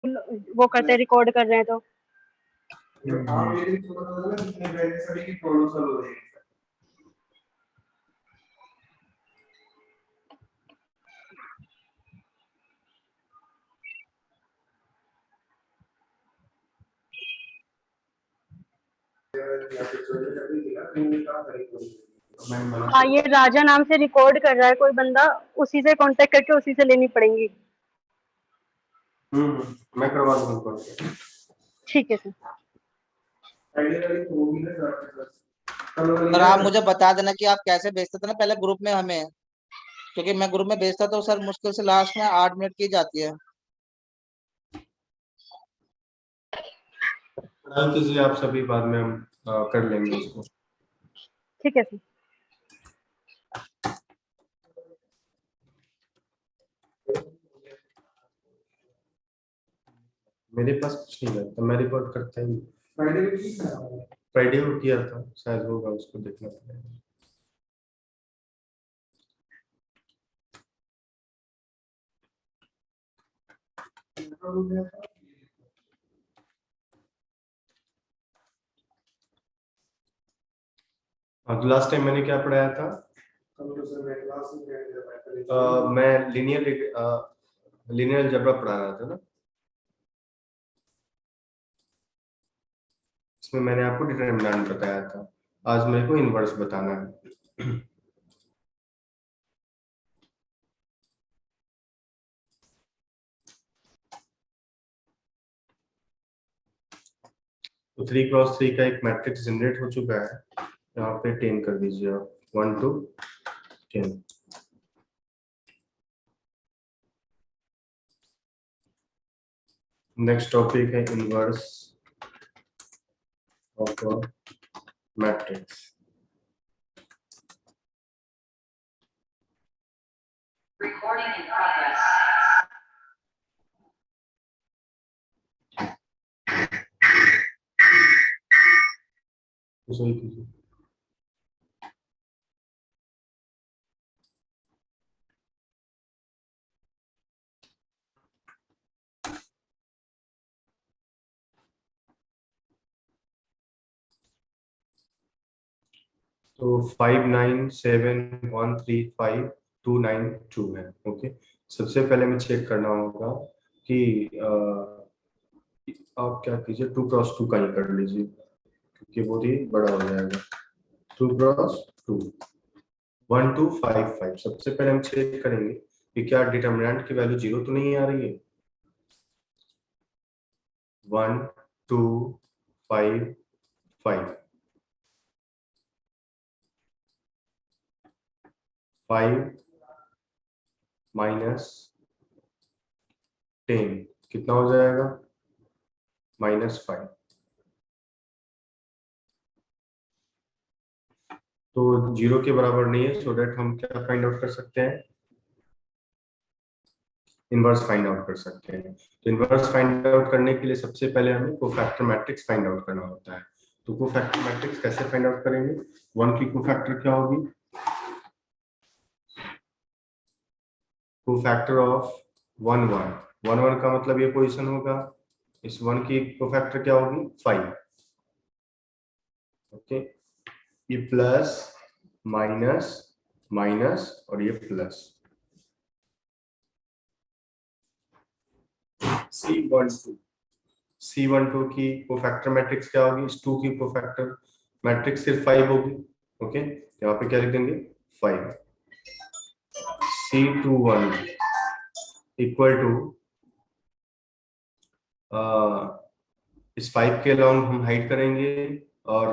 वो करते हैं, रिकॉर्ड कर रहे हैं तो हाँ, ये राजा नाम से रिकॉर्ड कर रहा है कोई बंदा, उसी से कांटेक्ट करके उसी से लेनी पड़ेंगी। मैं करवा दूंगा। ठीक है सर। सर आप मुझे बता देना कि आप कैसे भेजते थे ना पहले ग्रुप में हमें, क्योंकि मैं ग्रुप में भेजता तो सर मुश्किल से लास्ट में 8 मिनट की जाती है। कीजिए आप सभी, बाद में हम कर लेंगे इसको। ठीक है सर। मेरे पास कुछ नहीं है तो मैं रिकॉर्ड करता ही। फ्राइडे को किया था, शायद होगा, उसको देखना पड़ेगा। लास्ट टाइम मैंने क्या पढ़ाया था? मैं लीनियर अलजेब्रा पढ़ा रहा था ना। इसमें मैंने आपको डिटरमिनेंट बताया था, आज मेरे को इनवर्स बताना है। तो 3x3 का एक मैट्रिक्स जनरेट हो चुका है, यहाँ पे 10 कर दीजिए आप, 1 to 10। नेक्स्ट टॉपिक है inverse of matrix. Recording in progress. सही कीजिए। तो 59713529 है। ओके, सबसे पहले मैं चेक करना होगा कि आप क्या कीजिए, 2x2 का ही कर लीजिए क्योंकि वो ही बड़ा हो जाएगा। 2x2 1255। सबसे पहले हम चेक करेंगे कि क्या डिटरमिनेंट की वैल्यू 0 तो नहीं आ रही है। 1 2 5 5 5 माइनस 10 कितना हो जाएगा? -5। तो 0 के बराबर नहीं है, सो दैट हम क्या फाइंड आउट कर सकते हैं? इनवर्स फाइंड आउट कर सकते हैं। तो इनवर्स फाइंड आउट करने के लिए सबसे पहले हमें कोफैक्टर मैट्रिक्स फाइंड आउट करना होता है। तो कोफैक्टर मैट्रिक्स कैसे फाइंड आउट करेंगे? 1 की कोफैक्टर क्या होगी? कोफैक्टर ऑफ 1 1 1 1 का मतलब ये पोजीशन होगा। इस 1 की कोफैक्टर क्या होगी? 5। ओके, ये प्लस माइनस माइनस और ये प्लस। C12 की कोफैक्टर मैट्रिक्स क्या होगी? इस 2 की कोफैक्टर मैट्रिक्स सिर्फ 5 होगी। ओके, यहाँ पे क्या लिख देंगे? 5। C21 इक्वल टू, इस 5 के अलाउंग हम हाइड करेंगे और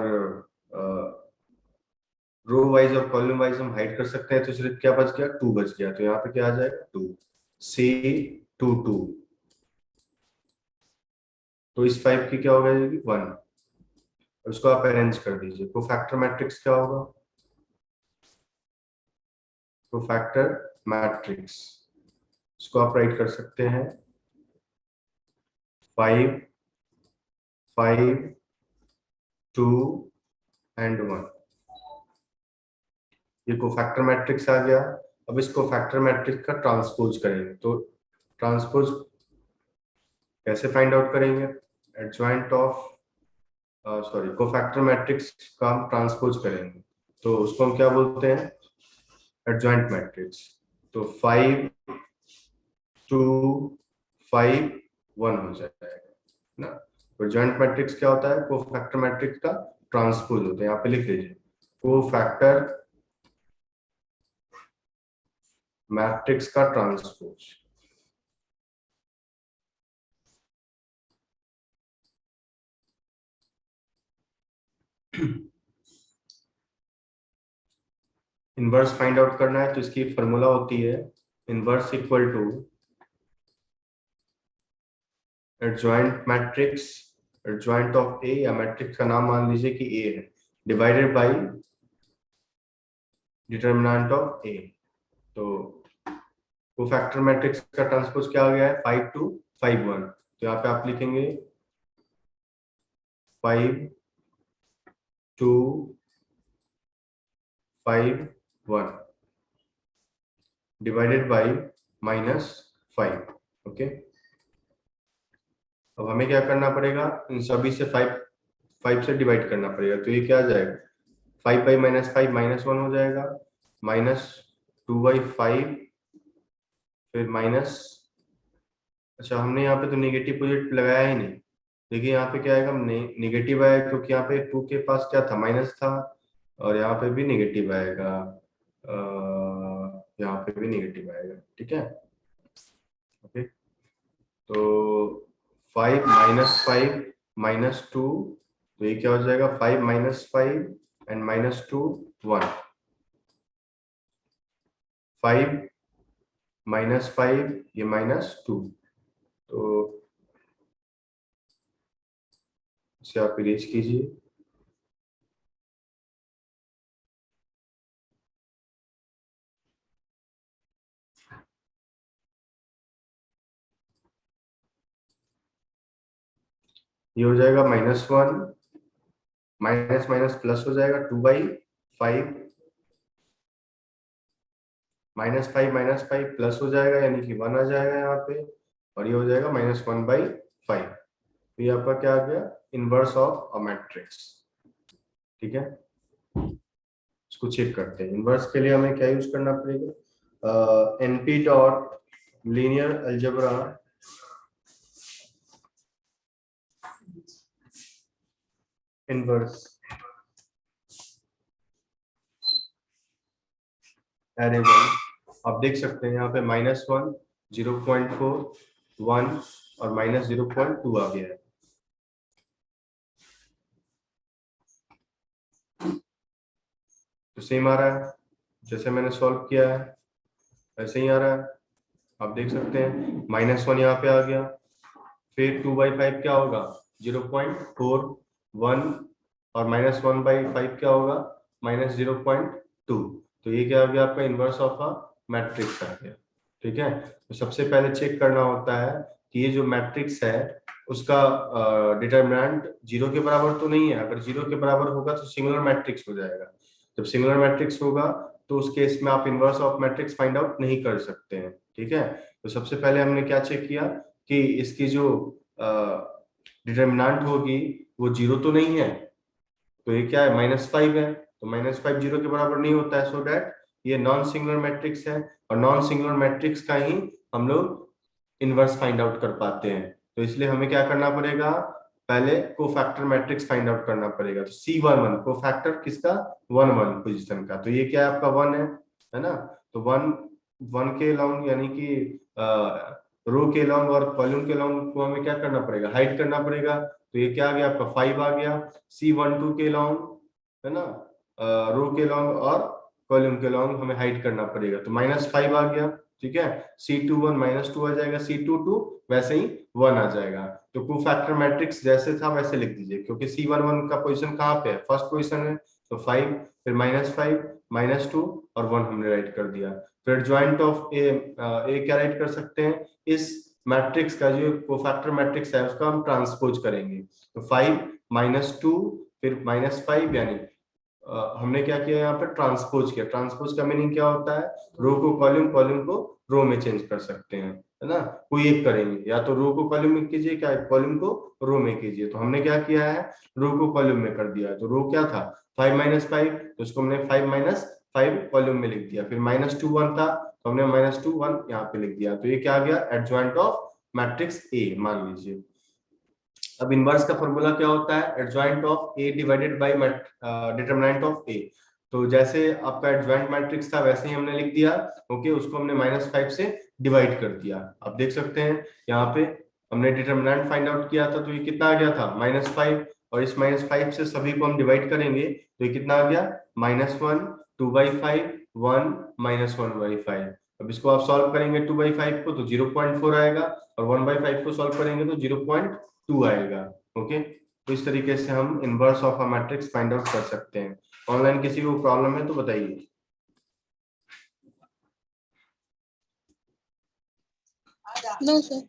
रो वाइज और कॉलम वाइज हम हाइड कर सकते हैं। तो सिर्फ क्या बच गया? 2 बच गया। तो यहाँ पे क्या आ जाएगा? 2। C22, तो इस 5 की क्या हो जाएगी? 1। उसको आप अरेंज कर दीजिए। कोफैक्टर मैट्रिक्स क्या होगा? कोफैक्टर मैट्रिक्स इसको आप राइट कर सकते हैं 5 5 2 एंड 1। ये कोफैक्टर मैट्रिक्स आ गया। अब इस कोफैक्टर मैट्रिक्स का ट्रांसपोज करेंगे। तो ट्रांसपोज कैसे फाइंड आउट करेंगे? एडजॉइंट ऑफ कोफैक्टर मैट्रिक्स का हम ट्रांसपोज करेंगे, तो उसको हम क्या बोलते हैं? Adjoint matrix. तो 5 2 5 1 हो जाएगा ना। तो एडजॉइंट मैट्रिक्स क्या होता है? कोफैक्टर मैट्रिक्स का ट्रांसपोज होता है। यहाँ पे लिख लीजिए, कोफैक्टर मैट्रिक्स का ट्रांसपोज। इनवर्स फाइंड आउट करना है तो इसकी फॉर्मूला होती है inverse equal to adjoint matrix, adjoint of A, या मैट्रिक्स का नाम मान लीजिए कि ए है, divided by determinant of A. तो कोफैक्टर मैट्रिक्स का ट्रांसपोज क्या आ गया है? 5 2 5 1। तो यहाँ पे आप लिखेंगे 5 2 5 1 डिवाइडेड बाय -5। ओके, अब हमें क्या करना पड़ेगा? इन सभी से 5 से डिवाइड करना पड़ेगा। तो ये क्या आ जाएगा? 5 बाई -5 -1 हो जाएगा, -2/5 फिर माइनस, अच्छा हमने यहाँ पे तो नेगेटिव पॉजिटिव लगाया ही नहीं। देखिए यहाँ पे क्या आएगा? नेगेटिव आएगा, क्योंकि यहाँ पे 2 के पास क्या था? माइनस था, और यहाँ पे भी नेगेटिव आएगा, यहाँ पे भी नेगेटिव आएगा। ठीक है, ओके। तो 5 -5 -2, तो ये क्या हो जाएगा? 5 -5 एंड -2 1, 5 -5 ये -2। तो इसे आप इरेज कीजिए। ये हो जाएगा -1, माइनस माइनस प्लस हो जाएगा 2/5, -5 प्लस हो जाएगा, यानी कि 1 आ जाएगा यहाँ पे, और ये हो जाएगा -1/5। तो ये आपका क्या आ गया? Inverse of a matrix. ठीक है, इसको चेक करते हैं। इनवर्स के लिए हमें क्या यूज करना पड़ेगा? np dot linear algebra inverse array 1। आप देख सकते हैं यहाँ पे -1 0.4 1 और -0.2 आ गया है। तो सेम आ रहा है, जैसे मैंने सॉल्व किया है ऐसे ही आ रहा है। आप देख सकते हैं -1 यहाँ पे आ गया, फिर 2/5 क्या होगा? 0.41, और -1/5 क्या होगा? -0.2। तो ये क्या आ गया? आपका इनवर्स ऑफ अ मैट्रिक्स आ गया। ठीक है, तो सबसे पहले चेक करना होता है कि ये जो मैट्रिक्स है उसका डिटरमिनेंट 0 के बराबर तो नहीं है। अगर 0 के बराबर होगा तो सिंगुलर मैट्रिक्स हो जाएगा। जब सिंगुलर मैट्रिक्स होगा तो उस केस में आप inverse of matrix find out नहीं कर सकते हैं। ठीक है, तो सबसे पहले हमने क्या चेक किया कि इसकी जो डिटरमिनेंट होगी वो 0 तो नहीं है। तो ये क्या है? -5 है, तो -5 0 के बराबर नहीं होता है, सो दैट ये नॉन सिंगुलर मैट्रिक्स है, और नॉन सिंगुलर मैट्रिक्स का ही हम लोग इनवर्स फाइंड आउट कर पाते हैं। तो इसलिए हमें क्या करना पड़ेगा? पहले कोफैक्टर मैट्रिक्स फाइंड आउट करना पड़ेगा। तो C11 कोफैक्टर किसका? 1 1 पोजीशन का। तो ये क्या है? आपका 1 है ना। तो 1 के लॉन्ग, यानी कि रो के लॉन्ग और कॉलम के लॉन्ग को हमें क्या करना पड़ेगा? हाइड करना पड़ेगा। तो ये क्या आ गया? आपका 5 आ गया। C12 के लॉन्ग है ना, रो के लॉन्ग और कॉलम के लॉन्ग हमें हाइड करना पड़ेगा। तो -5 आ गया। ठीक है, C21 -2 आ जाएगा, C22 वैसे ही 1 आ जाएगा। तो कोफैक्टर मैट्रिक्स जैसे था वैसे लिख दीजिए, क्योंकि C11 का पोजीशन कहाँ पे है? फर्स्ट पोजीशन है। तो 5 फिर -5 -2 और 1 हमने राइट कर दिया। फिर एडजॉइंट ऑफ ए क्या राइट कर सकते हैं? इस मैट्रिक्स का जो कोफैक्टर मैट्रिक्स है उसका हम ट्रांसपोज करेंगे। तो 5 -2 फिर -5, यानी हमने क्या किया? यहाँ पर ट्रांसपोज किया। ट्रांसपोज का मीनिंग क्या होता है? रो को कॉलम, कॉलम को रो में चेंज कर सकते हैं, है ना, कोई एक करेंगे, या तो रो को कॉलम में कीजिए, क्या कॉलम को रो में कीजिए। तो हमने क्या किया है, रो को कॉलम में कर दिया। तो रो क्या था 5 - 5, तो उसको हमने 5 - 5 कॉलम में लिख दिया। फिर -2 1 था, तो हमने -2 1 यहाँ पे लिख दिया। तो ये क्या आ गया, एडजॉइंट ऑफ मैट्रिक्स ए मान लीजिए। अब इनवर्स का फॉर्मूला क्या होता है, adjoint of A divided by determinant of A. तो जैसे आपका एडजॉइंट मैट्रिक्स था वैसे ही हमने लिख दिया, ओके, उसको हमने -5 से डिवाइड कर दिया। आप देख सकते हैं यहाँ पे हमने डिटरमिनेंट फाइंड आउट किया था, तो ये कितना आ गया था -5, और इस -5 से सभी को हम डिवाइड करेंगे तो ये कितना आ गया -1, 2/5, 1, -1/5। अब इसको आप सॉल्व करेंगे 2/5 को तो 0.4 आएगा, और 1/5 को सॉल्व करेंगे तो 0.2 आएगा। ओके, तो इस तरीके से हम inverse of a matrix find out कर सकते हैं। ऑनलाइन किसी को प्रॉब्लम है तो बताइए। No sir.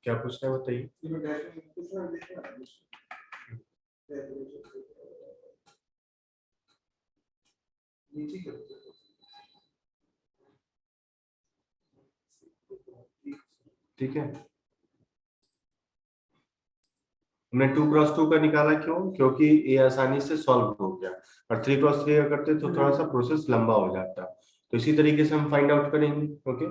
क्या पूछना है बताइए। ठीक है, हमने 2x2 का निकाला क्यों, क्योंकि ये आसानी से सॉल्व हो गया, और 3x3 का करते तो थोड़ा सा प्रोसेस लंबा हो जाता। तो इसी तरीके से हम फाइंड आउट करेंगे। ओके,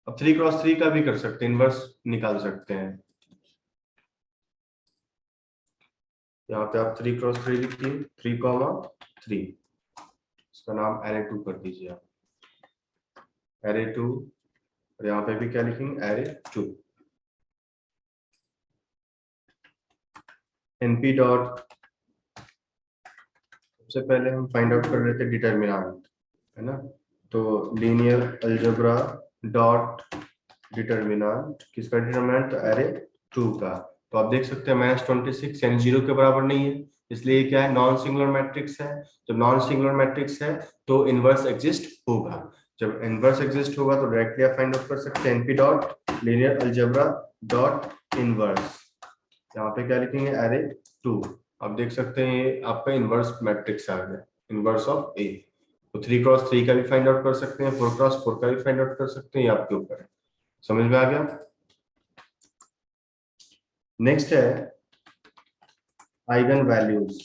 अब 3x3 का भी कर सकते हैं, इनवर्स निकाल सकते हैं। यहाँ पे आप 3x3 लिखिए, 3, इसका नाम array2 कर दीजिए आप, array2, और यहाँ पे भी क्या लिखेंगे, array2। np डॉट, सबसे पहले हम फाइंड आउट कर रहे थे डिटर्मिनेंट, है ना, तो लीनियर अलजेब्रा डॉट डिटर्मिनेंट, किसका डिटर्मिनेंट, तो array2 का। तो आप देख सकते हैं -26 यानी 0 के बराबर नहीं है, इसलिए क्या है, नॉन सिंगुलर मैट्रिक्स है। जब नॉन सिंगुलर मैट्रिक्स है तो इनवर्स एग्जिस्ट होगा। जब इनवर्स एग्जिस्ट होगा तो डायरेक्टली आप फाइंड आउट कर सकते हैं np dot linear algebra dot inverse, यहाँ पे क्या लिखेंगे, array2। आप देख सकते हैं ये आपका इनवर्स मैट्रिक्स आ गया, इनवर्स ऑफ ए। तो 3x3 का भी फाइंड आउट कर सकते हैं, 4x4 का भी फाइंड आउट कर सकते हैं, ये आपके ऊपर है। समझ में आ गया। नेक्स्ट है आइगन वैल्यूज।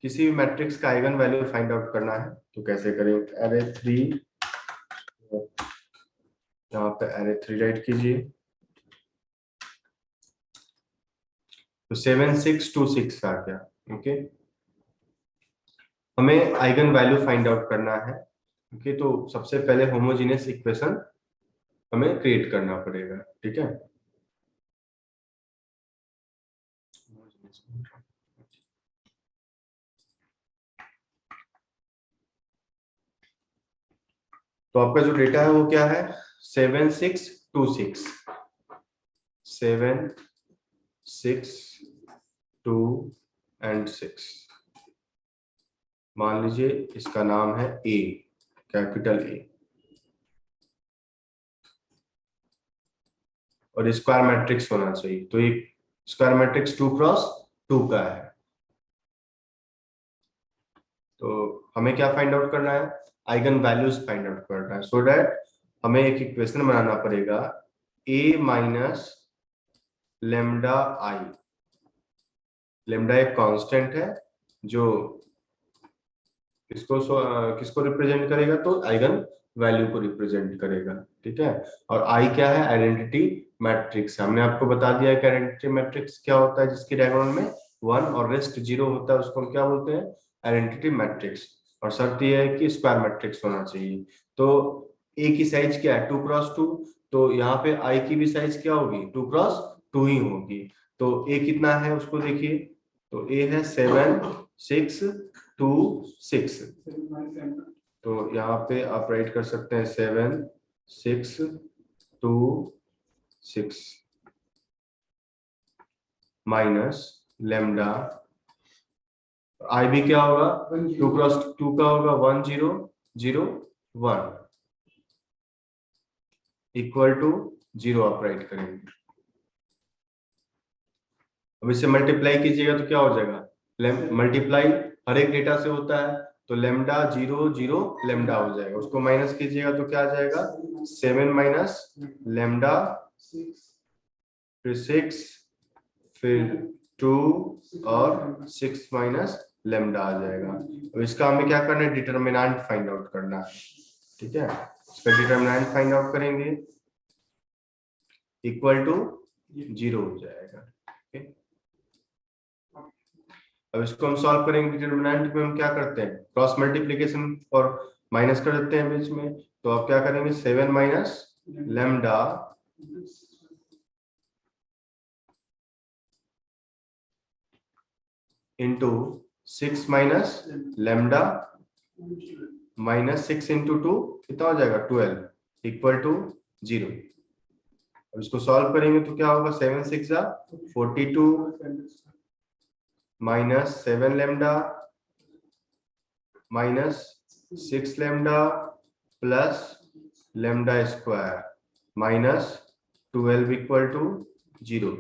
किसी भी मैट्रिक्स का आइगन वैल्यू फाइंड आउट करना है तो कैसे करें, array3, यहाँ पे array3 राइट कीजिए, तो 7 6 2 6 आ गया। ओके, हमें आइगन वैल्यू फाइंड आउट करना है। ओके, तो सबसे पहले होमोजेनियस इक्वेशन हमें क्रिएट करना पड़ेगा। ठीक है, तो आपका जो डेटा है वो क्या है, 7 6 2 6, 7 6 2 एंड 6। मान लीजिए इसका नाम है ए, कैपिटल ए, और स्क्वायर मैट्रिक्स होना चाहिए। तो एक स्क्वायर मैट्रिक्स 2x2 का है। तो हमें क्या फाइंड आउट करना है, आइगन वैल्यूज फाइंड आउट करना है। सो दैट हमें एक इक्वेशन बनाना पड़ेगा, a minus lambda I. Lambda एक कांस्टेंट है जो किसको रिप्रेजेंट करेगा, तो आइगन वैल्यू को रिप्रेजेंट करेगा। ठीक है, और आई क्या है, आइडेंटिटी मैट्रिक्स। हमने आपको बता दिया कि आइडेंटिटी मैट्रिक्स क्या होता है, जिसकी डायगोनल में 1 और रेस्ट 0 होता है, उसको हम क्या बोलते हैं, आइडेंटिटी मैट्रिक्स। और शर्त यह है कि स्क्वायर मैट्रिक्स होना चाहिए। तो ए की साइज क्या है, 2x2, तो यहाँ पे आई की भी साइज क्या होगी, 2x2 ही होगी। तो ए कितना है उसको देखिए, तो ए है 7 6 2 6, तो यहाँ पे आप राइट कर सकते हैं 7 6 2 6 माइनस लेमडा, आई भी क्या होगा 2 क्रॉस 2 का होगा 1 0 0 1 इक्वल टू 0 आप राइट करेंगे। अब इसे मल्टीप्लाई कीजिएगा तो क्या हो जाएगा, मल्टीप्लाई हर एक डेटा से होता है, तो लेमडा 0 0 लेमडा हो जाएगा, उसको माइनस कीजिएगा तो क्या आ जाएगा 7 माइनस लेमडा, फिर 6, फिर 2 और 6 माइनस लेमडा आ जाएगा। अब इसका हमें क्या करना है, डिटरमिनेंट फाइंड आउट करना है, ठीक है। इसका डिटरमिनेंट फाइंड आउट करेंगे, इक्वल टू 0 हो जाएगा। अब इसको हम सॉल्व करेंगे, डिटरमिनेंट में हम क्या करते हैं, क्रॉस मल्टीप्लिकेशन और माइनस कर देते हैं बीच में, तो आप क्या करेंगे 7 minus lambda into 6 minus lambda minus 6 into 2 कितना हो जाएगा 12 इक्वल टू 0। अब इसको सॉल्व करेंगे तो क्या होगा 7 6 42 minus 7 lambda minus 6 lambda plus lambda square minus 12 equal to 0,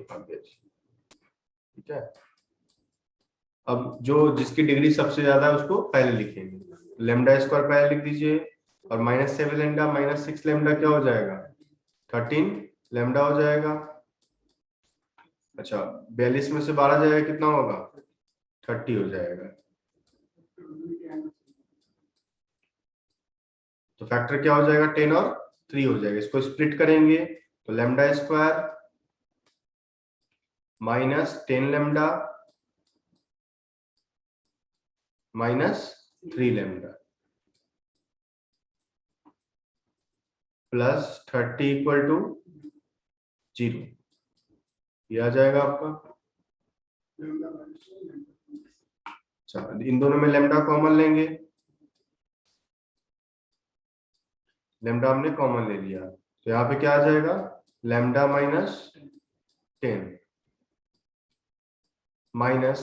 ठीक है। अब जो जिसकी डिग्री सबसे ज्यादा है उसको पहले लिखेंगे, लेमडा स्क्वायर पहले लिख दीजिए, और माइनस 7 लेमडा माइनस 6 लेमडा क्या हो जाएगा 13 लेमडा हो जाएगा। अच्छा 42 में से 12 जाएगा कितना होगा 30 हो जाएगा, तो फैक्टर क्या हो जाएगा 10 और 3 हो जाएगा। इसको स्प्लिट करेंगे तो lambda square minus 10 lambda minus 3 lambda plus 30 equal to 0, ये आ जाएगा आपका। अच्छा इन दोनों में लेमडा कॉमन लेंगे, लेमडा हमने कॉमन ले लिया, तो यहाँ पे क्या आ जाएगा लेमडा माइनस 10 माइनस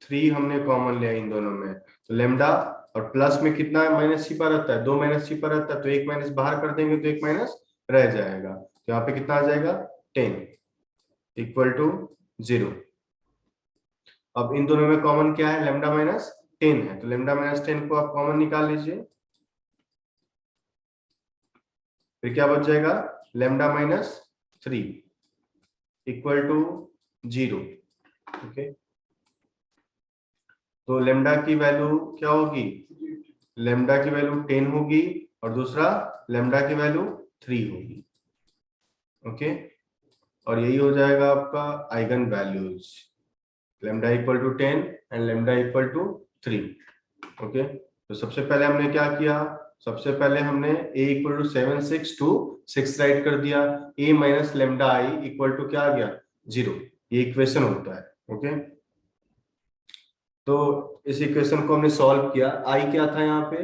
3 हमने कॉमन लिया इन दोनों में, तो लेमडा और प्लस में कितना है माइनस छिपा रहता है, 2 माइनस छिपा रहता है, तो 1 माइनस बाहर कर देंगे तो 1 माइनस रह जाएगा, तो यहाँ पे कितना आ जाएगा 10 इक्वल टू 0। अब इन दोनों में कॉमन क्या है लेमडा माइनस 10 है, तो लेमडा माइनस 10 को आप कॉमन निकाल लीजिए, फिर क्या बच जाएगा lambda minus 3 equal to 0, okay. तो लेमडा की वैल्यू क्या होगी, लेमडा की वैल्यू 10 होगी और दूसरा लेमडा की वैल्यू 3 होगी, ओके। और यही हो जाएगा आपका eigen values, lambda equal to 10 and lambda equal to 3, okay. तो सबसे पहले हमने क्या किया, सबसे पहले हमने a इक्वल टू 7 6 2 6 राइट कर दिया, a minus lambda i equal to क्या आ गया 0, ये इक्वेशन होता है, ओके। तो इस इक्वेशन को हमने सॉल्व किया, i क्या था यहाँ पे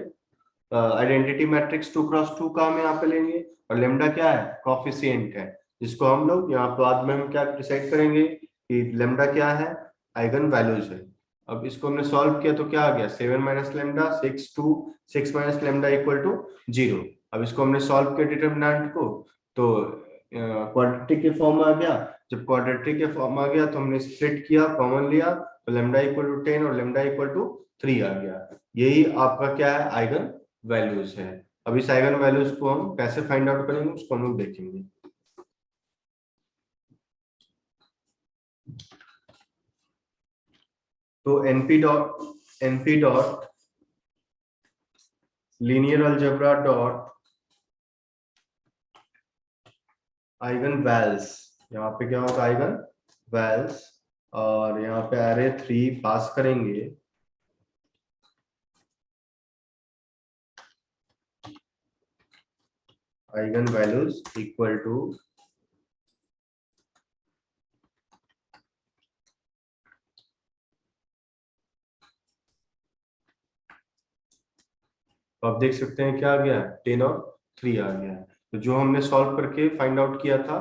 आइडेंटिटी मैट्रिक्स 2 क्रॉस 2 का हम यहाँ पे लेंगे, और लेमडा क्या है कोएफिशिएंट है, जिसको हम लोग यहाँ बाद में हम क्या डिसाइड करेंगे कि लेमडा क्या है आइगन वैल्यूज है। अब इसको हमने सॉल्व किया तो क्या आ गया 7 minus lambda 6 minus lambda equal to 0। अब इसको हमने सॉल्व किया डिटरमिनेंट को, तो क्वाड्रेटिक के फॉर्म आ गया, जब क्वाड्रेटिक के फॉर्म आ गया तो हमने स्प्लिट किया कॉमन लिया, तो लेमडा इक्वल टू 10 और लेमडा इक्वल टू 3 आ गया, यही आपका क्या है आइगन वैल्यूज है। अब इस आइगन वैल्यूज को हम कैसे फाइंड आउट करेंगे उसको हम लोग देखेंगे। तो np dot linear algebra dot eigvals, यहाँ पे क्या होगा आइगन वैल्स, और यहाँ पे एरे 3 पास करेंगे, आइगन वैल्यूज इक्वल टू तो आप देख सकते हैं क्या आ गया, 10 और 3 आ गया। तो जो हमने सॉल्व करके फाइंड आउट किया था,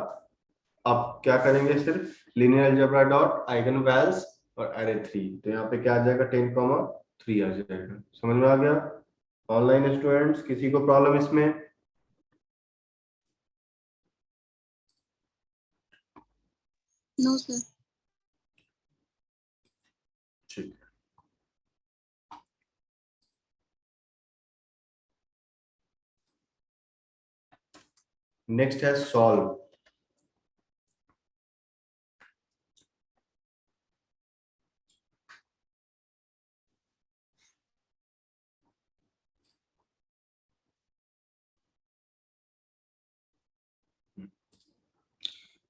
आप क्या करेंगे, सिर्फ linear algebra dot eigen values और एरे 3, तो यहाँ पे क्या आ जाएगा, 10,3 आ जाएगा। समझ में आ गया? ऑनलाइन स्टूडेंट्स, किसी को प्रॉब्लम इसमें? No, sir. ठीक। नेक्स्ट है सॉल्व।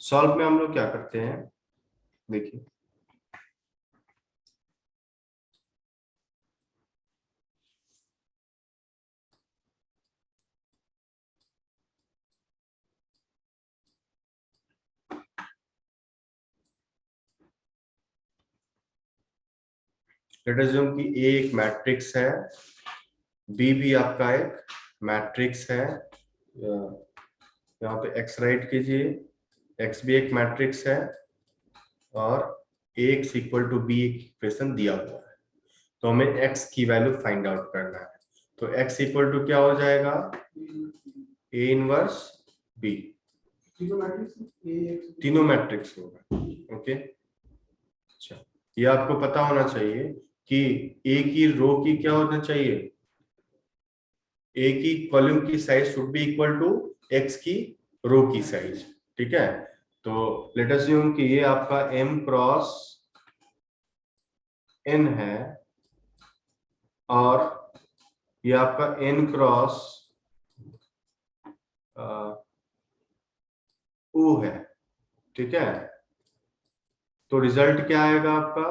सॉल्व में हम लोग क्या करते हैं, देखिए लेट अस अज्यूम कि ए एक मैट्रिक्स है, बी भी आपका एक मैट्रिक्स है, यहाँ पे एक्स राइट कीजिए, एक्स भी एक मैट्रिक्स है और एक्स इक्वल टू बी एक इक्वेशन दिया हुआ है। तो हमें एक्स की वैल्यू फाइंड आउट करना है। तो एक्स इक्वल टू क्या हो जाएगा, ए इनवर्स बी, तीनों मैट्रिक्स होगा। ओके, अच्छा, ये आपको पता होना चाहिए कि ए की रो की क्या होना चाहिए, ए की कॉलम की size should be equal to X की रो की साइज। ठीक है, तो लेट अस अज्यूम कि ये आपका m क्रॉस n है और ये आपका n क्रॉस o है। ठीक है, तो रिजल्ट क्या आएगा आपका,